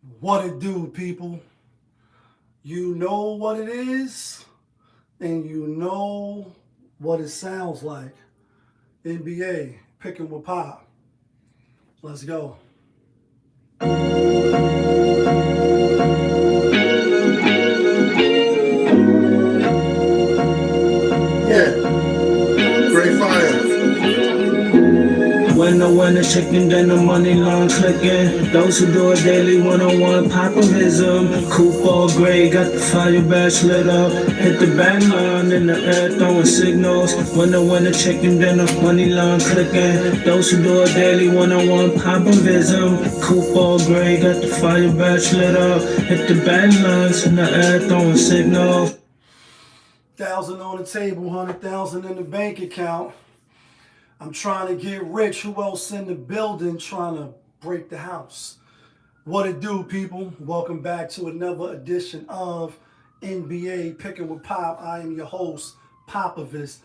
What it do, people? You know what it is, and you know what it sounds like. NBA, picking with Pop. Let's go. Yeah, great fire. When the winner chicken, then the money line clicking. Those who do it daily, one-on-one populism. Coupe all gray, got the fire badge lit up. Hit the bang line in the air, throwing signals. When the winner chicken, then the money line clicking. Those who do it daily, one-on-one populism. Coupe all gray, got the fire badge lit up. Hit the bang lines in the air, throwing signals. 1,000 on the table, 100,000 in the bank account. I'm trying to get rich. Who else in the building trying to break the house? What it do, people? Welcome back to another edition of NBA Picking with Pop. I am your host, Popovist.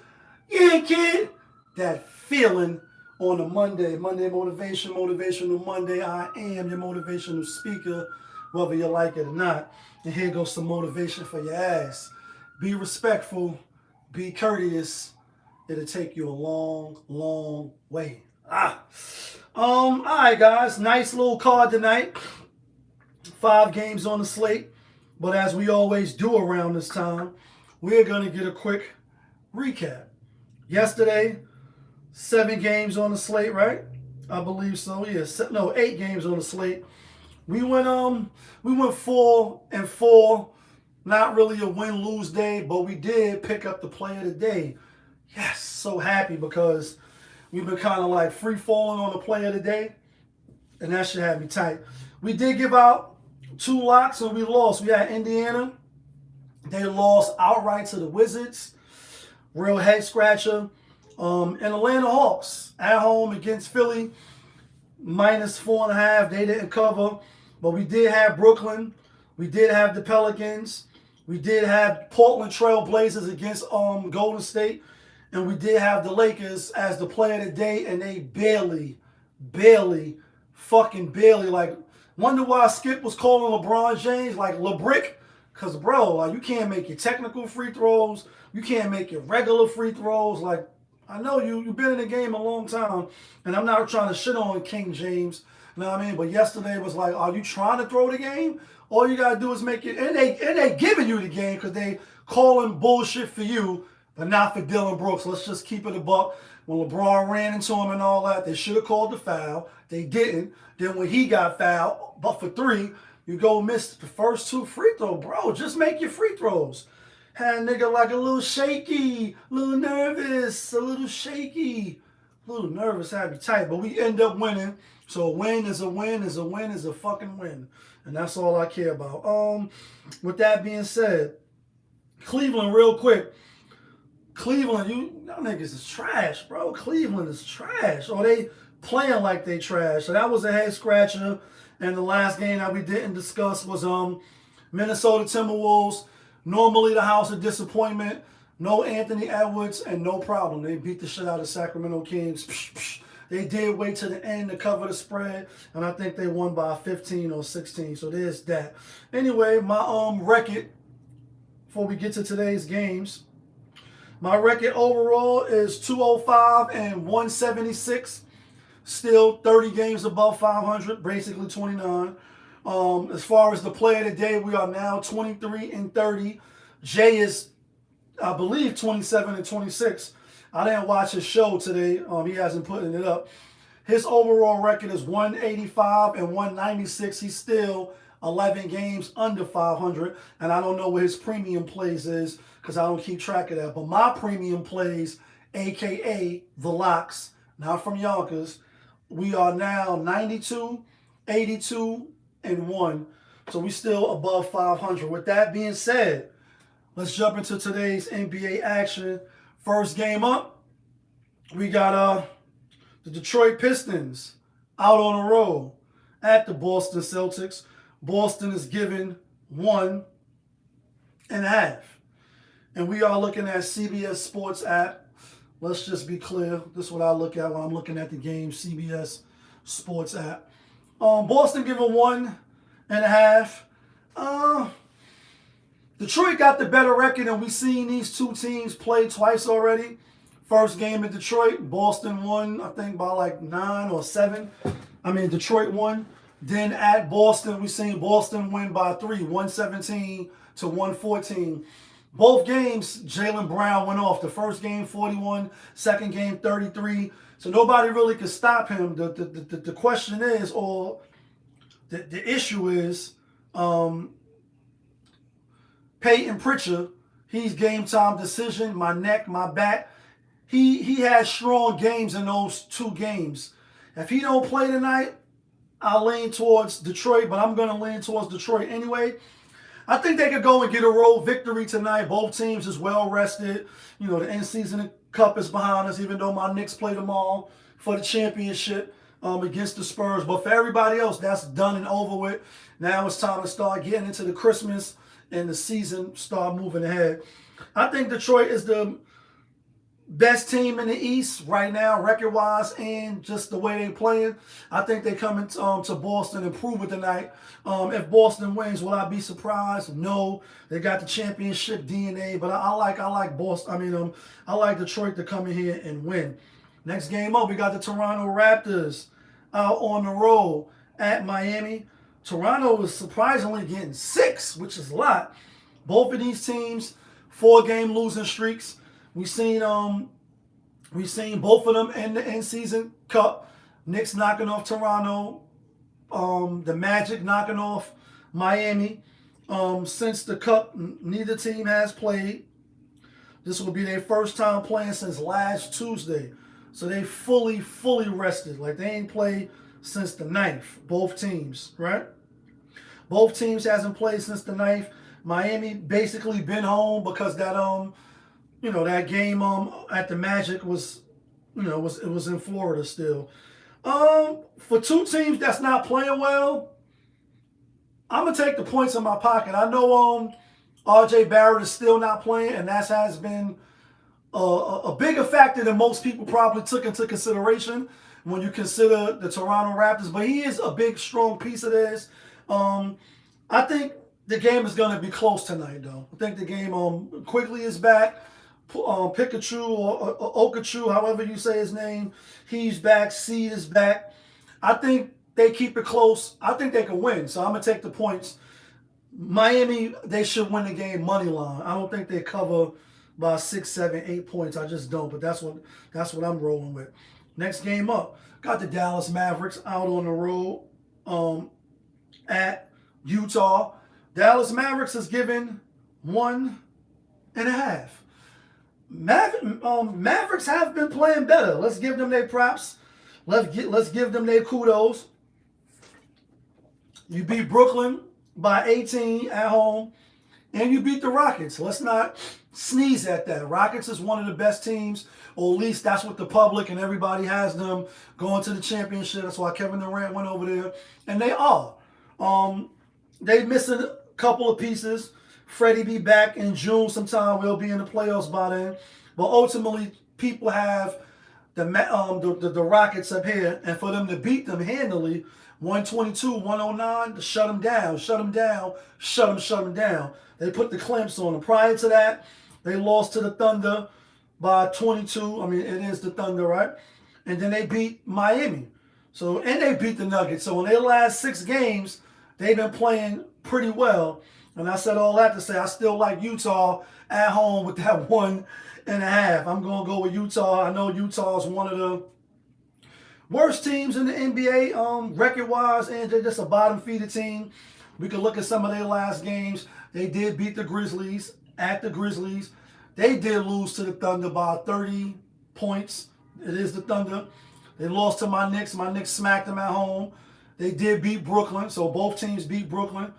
Yeah, kid. That feeling on a Monday motivational Monday. I am your motivational speaker, whether you like it or not. And here goes some motivation for your ass. Be respectful, be courteous. It'll take you a long, long way. All right, guys. Nice little card tonight. 5 games on the slate. But as we always do around this time, we're going to get a quick recap. Yesterday, 7 games on the slate, right? I believe so. Yeah, no, 8 games on the slate. We went 4-4. Not really a win-lose day, but we did pick up the play of the day. Yes, so happy because we've been kind of like free falling on the play of the day, and that should have me tight. We did give out 2 locks and we lost. We had Indiana. They lost outright to the Wizards. Real head scratcher. And Atlanta Hawks at home against Philly, -4.5. They didn't cover, but we did have Brooklyn. We did have the Pelicans. We did have Portland Trail Blazers against Golden State. And we did have the Lakers as the play of the day, and they fucking barely. Like, wonder why Skip was calling LeBron James like LeBrick. Because, bro, like, you can't make your technical free throws. You can't make your regular free throws. Like, I know you've been in the game a long time, and I'm not trying to shit on King James. You know what I mean? But yesterday was like, are you trying to throw the game? All you got to do is make it. And they giving you the game because they calling bullshit for you, but not for Dylan Brooks. Let's just keep it a buck. When LeBron ran into him and all that, they should have called the foul. They didn't. Then when he got fouled, but for 3, you go miss the first 2 free throws. Bro, just make your free throws. Had a nigga like a little shaky, a little nervous, a little shaky, a little nervous, had me tight. But we end up winning. So a win is a win is a win is a fucking win. And that's all I care about. With that being said, Cleveland, real quick. Cleveland, y'all niggas is trash, bro. Cleveland is trash. Or they playing like they trash. So that was a head scratcher. And the last game that we didn't discuss was Minnesota Timberwolves. Normally the house of disappointment. No Anthony Edwards and no problem. They beat the shit out of Sacramento Kings. They did wait to the end to cover the spread, and I think they won by 15 or 16. So there's that. Anyway, my record before we get to today's games. My record overall is 205 and 176. Still 30 games above 500, basically 29. As far as the play of the day, we are now 23 and 30. JaY is, I believe, 27 and 26. I didn't watch his show today. He hasn't put it up. His overall record is 185 and 196. He's still 11 games under 500. And I don't know what his premium plays is because I don't keep track of that. But my premium plays, a.k.a. the locks, not from Yonkers, we are now 92, 82, and 1. So we still above 500. With that being said, let's jump into today's NBA action. First game up, we got the Detroit Pistons out on the road at the Boston Celtics. Boston is given 1.5. And we are looking at CBS Sports app. Let's just be clear. This is what I look at when I'm looking at the game, CBS Sports app. Boston given 1.5 and a half. Detroit got the better record, and we've seen these two teams play twice already. First game in Detroit, Boston won, I think, by like 9 or 7. Detroit won. Then at Boston, we've seen Boston win by 3, 117 to 114. Both games, Jaylen Brown went off. The first game, 41. Second game, 33. So nobody really could stop him. The question is, or the issue is, Peyton Pritchard, he's game time decision, my neck, my back. He has strong games in those 2 games. If he don't play tonight, I'll lean towards Detroit, but I'm going to lean towards Detroit anyway. I think they could go and get a road victory tonight. Both teams is well rested. You know, the in-season cup is behind us, even though my Knicks play tomorrow for the championship against the Spurs. But for everybody else, that's done and over with. Now it's time to start getting into the Christmas and the season start moving ahead. I think Detroit is the best team in the East right now, record-wise, and just the way they're playing. I think they come into to Boston and prove it tonight. If Boston wins, will I be surprised? No. They got the championship DNA, but I like Boston. I like Detroit to come in here and win. Next game up, we got the Toronto Raptors out on the road at Miami. Toronto is surprisingly getting 6, which is a lot. Both of these teams, 4-game losing streaks. We've seen both of them in the in-season cup. Knicks knocking off Toronto. The Magic knocking off Miami. Since the cup, neither team has played. This will be their first time playing since last Tuesday. So they fully rested. Like they ain't played since the 9th. Both teams, right? Both teams hasn't played since the 9th. Miami basically been home because that that game at the Magic was, it was in Florida still. For 2 teams that's not playing well, I'm gonna take the points in my pocket. I know RJ Barrett is still not playing, and that has been a bigger factor than most people probably took into consideration when you consider the Toronto Raptors. But he is a big, strong piece of this. I think the game is going to be close tonight, though. I think the game Quigley is back. Pikachu or Okachu, however you say his name, he's back. Seed is back. I think they keep it close. I think they can win. So I'm going to take the points. Miami, they should win the game money line. I don't think they cover by 6, 7, 8 points. I just don't. But that's what I'm rolling with. Next game up, got the Dallas Mavericks out on the road at Utah. Dallas Mavericks is given 1.5. Mavericks have been playing better. Let's give them their props. Let's give them their kudos. You beat Brooklyn by 18 at home, and you beat the Rockets. Let's not sneeze at that. Rockets is one of the best teams, or at least that's what the public and everybody has them going to the championship. That's why Kevin Durant went over there, and they are. They missing a couple of pieces. Freddie be back in June sometime. We'll be in the playoffs by then. But ultimately, people have the Rockets up here, and for them to beat them handily, 122, 109, to shut them down. They put the clamps on them. Prior to that, they lost to the Thunder by 22. It is the Thunder, right? And then they beat Miami. And they beat the Nuggets. So in their last 6 games, they've been playing pretty well. And I said all that to say I still like Utah at home with that 1.5. I'm going to go with Utah. I know Utah is one of the worst teams in the NBA record-wise, and they're just a bottom-feeder team. We can look at some of their last games. They did beat the Grizzlies at the Grizzlies. They did lose to the Thunder by 30 points. It is the Thunder. They lost to my Knicks. My Knicks smacked them at home. They did beat Brooklyn, so both teams beat Brooklyn.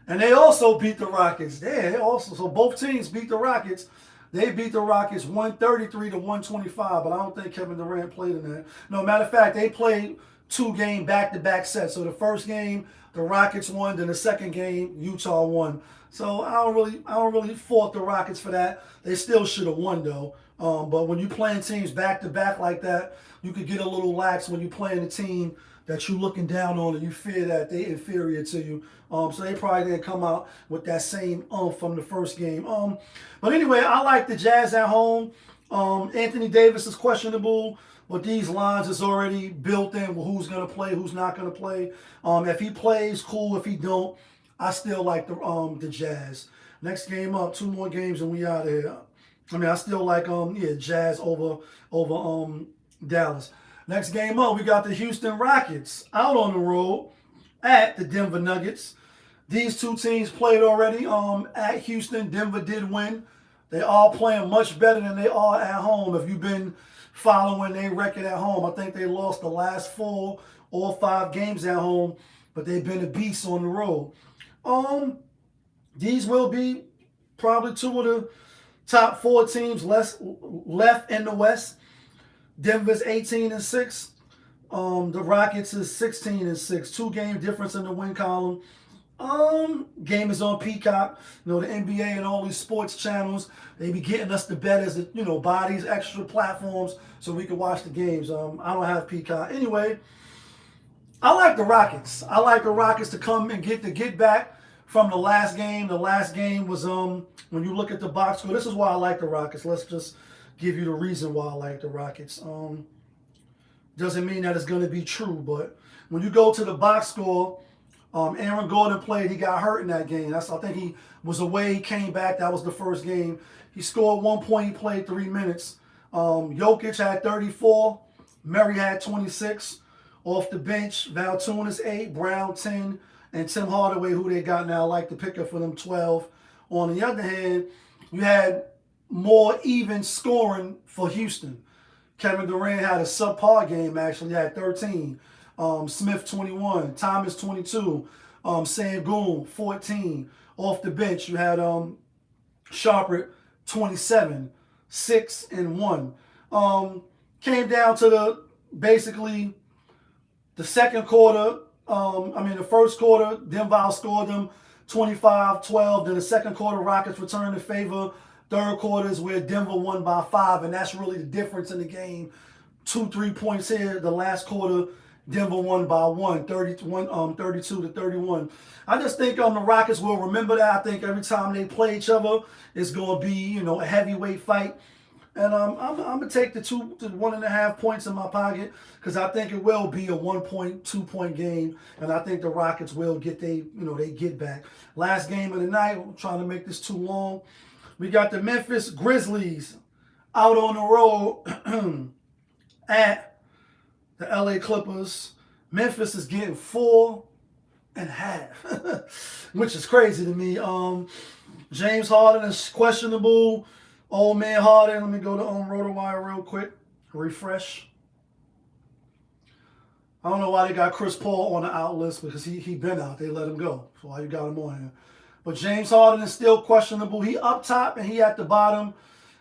And they also beat the Rockets. So both teams beat the Rockets. They beat the Rockets 133 to 125, but I don't think Kevin Durant played in that. No, matter of fact, they played 2-game back-to-back sets. So the first game, the Rockets won. Then the second game, Utah won. So I don't really fault the Rockets for that. They still should have won though. But when you playing teams back-to-back like that, you could get a little lax when you playing a team that you looking down on and you fear that they inferior to you. So they probably didn't come out with that same from the first game. But anyway, I like the Jazz at home. Anthony Davis is questionable, but these lines is already built in with who's going to play, who's not going to play. If he plays, cool. If he don't, I still like the Jazz. Next game up, 2 more games and we out of here. I mean, I still like Jazz over Dallas. Next game up, we got the Houston Rockets out on the road at the Denver Nuggets. These two teams played already at Houston. Denver did win. They are playing much better than they are at home. If you've been following their record at home, I think they lost the last 4 or 5 games at home, but they've been a beast on the road. These will be probably 2 of the top 4 teams left in the West. Denver's 18-6. The Rockets is 16-6. 2-game difference in the win column. Game is on Peacock. You know, the NBA and all these sports channels, they be getting us the bet as buy these extra platforms so we can watch the games. I don't have Peacock. Anyway, I like the Rockets. I like the Rockets to come and get back from the last game. The last game was when you look at the box score. This is why I like the Rockets. Let's just give you the reason why I like the Rockets. Doesn't mean that it's going to be true, but when you go to the box score, Aaron Gordon played. He got hurt in that game. I think he was away. He came back. That was the first game. He scored 1 point. He played 3 minutes. Jokic had 34. Murray had 26. Off the bench, Valanciunas 8, Brown 10, and Tim Hardaway, who they got now, like the picker for them 12. On the other hand, you had more even scoring for Houston. Kevin Durant had a subpar game, actually. He had 13. Smith 21. Thomas 22. Sengun 14. Off the bench, you had Sharper 27. 6 and 1. Came down to basically the second quarter. The first quarter, Denver outscored them 25-12. Then the second quarter, Rockets returned the favor. Third quarter is where Denver won by 5, and that's really the difference in the game. 2-3 points here. The last quarter, Denver won by 1, 32-31. I just think the Rockets will remember that. I think every time they play each other, it's going to be a heavyweight fight. And I'm going to take the 2 to 1.5 points in my pocket because I think it will be a 1 point, 2 point game. And I think the Rockets will get they get back. Last game of the night, I'm trying to make this too long. We got the Memphis Grizzlies out on the road at the LA Clippers. Memphis is getting 4.5, which is crazy to me. James Harden is questionable. Old man Harden. Let me go to RotoWire real quick. Refresh. I don't know why they got Chris Paul on the out list because he been out. They let him go. So why you got him on here? But James Harden is still questionable. He up top and he at the bottom.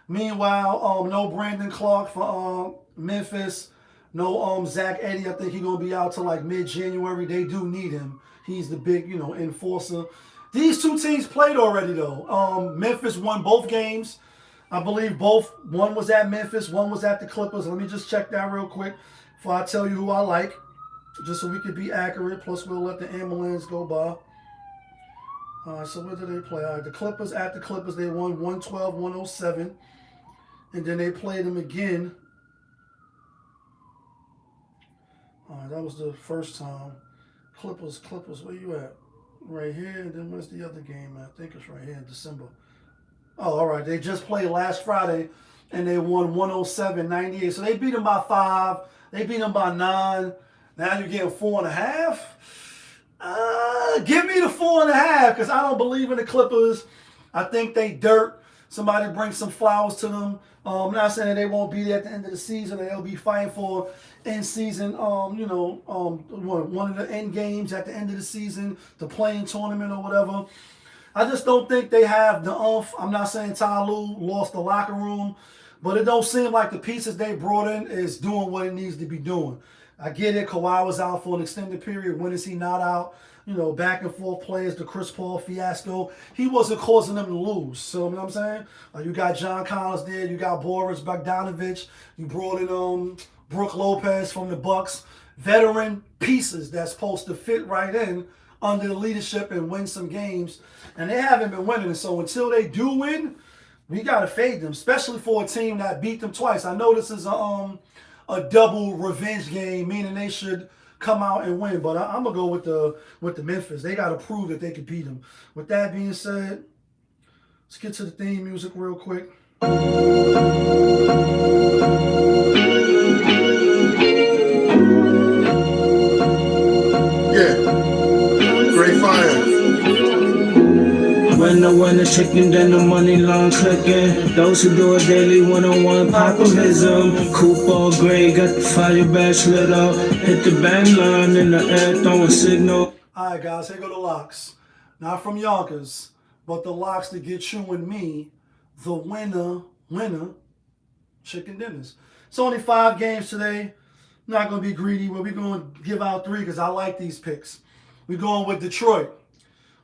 Meanwhile, no Brandon Clark for Memphis. No Zach Edey. I think he's going to be out till like mid-January. They do need him. He's the big, enforcer. These 2 teams played already, though. Memphis won both games. I believe both. One was at Memphis. One was at the Clippers. Let me just check that real quick before I tell you who I like. Just so we can be accurate. Plus, we'll let the ambulance go by. All right, so where did they play? All right, the Clippers, at the Clippers, they won 112-107. And then they played them again. All right, that was the first time. Clippers, where you at? Right here. And then where's the other game? I think it's right here in December. Oh, all right. They just played last Friday, and they won 107-98. So they beat them by 5. They beat them by 9. Now you're getting 4.5. Give me the 4.5 because I don't believe in the Clippers. I think they dirt. Somebody bring some flowers to them. I'm not saying that they won't be there at the end of the season. They'll be fighting for in-season, one of the end games at the end of the season, the playing tournament or whatever. I just don't think they have the oomph. I'm not saying Ty Lue lost the locker room, but it don't seem like the pieces they brought in is doing what it needs to be doing. I get it. Kawhi was out for an extended period. When is he not out? Back and forth plays, the Chris Paul fiasco. He wasn't causing them to lose. So, you know what I'm saying? You got John Collins there. You got Boris Bogdanovic. You brought in Brooke Lopez from the Bucks. veteran pieces that's supposed to fit right in under the leadership and win some games. And they haven't been winning. So until they do win, we got to fade them, especially for a team that beat them twice. I know this is a double revenge game, meaning they should come out and win. But I'm going to go with the Memphis. They got to prove that they can beat them. With that being said, let's get to the theme music real quick. Great fire. When I win the chicken, then the money long clicking. Those who do it daily, one-on-one populism. Coupe all gray, got the fire badge lit up. Hit the bang line in the air, throwing signal. All right, guys, here go the locks. Not from Yonkers, but the locks to get you and me the winner chicken dinners. It's only 5 games today. Not going to be greedy, but we're going to give out 3 because I like these picks. We're going with Detroit.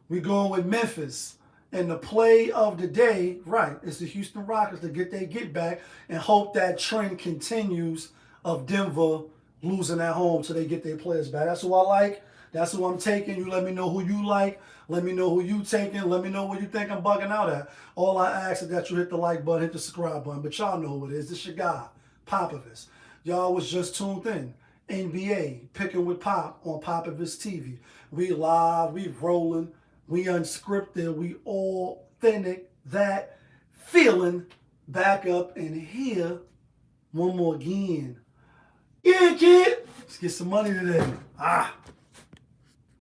We're going with Memphis. And the play of the day, right, is the Houston Rockets to get their get back and hope that trend continues of Denver losing at home so they get their players back. That's who I like. That's who I'm taking. You let me know who you like. Let me know who you taking. Let me know what you think I'm bugging out at. All I ask is that you hit the like button, hit the subscribe button. But y'all know who it is. This your guy, Popovich. Y'all was just tuned in. NBA, picking with Pop on Popovich TV. We live, we rolling, we unscripted, we authentic. That feeling back up in here one more again. Yeah, kid. Let's get some money today.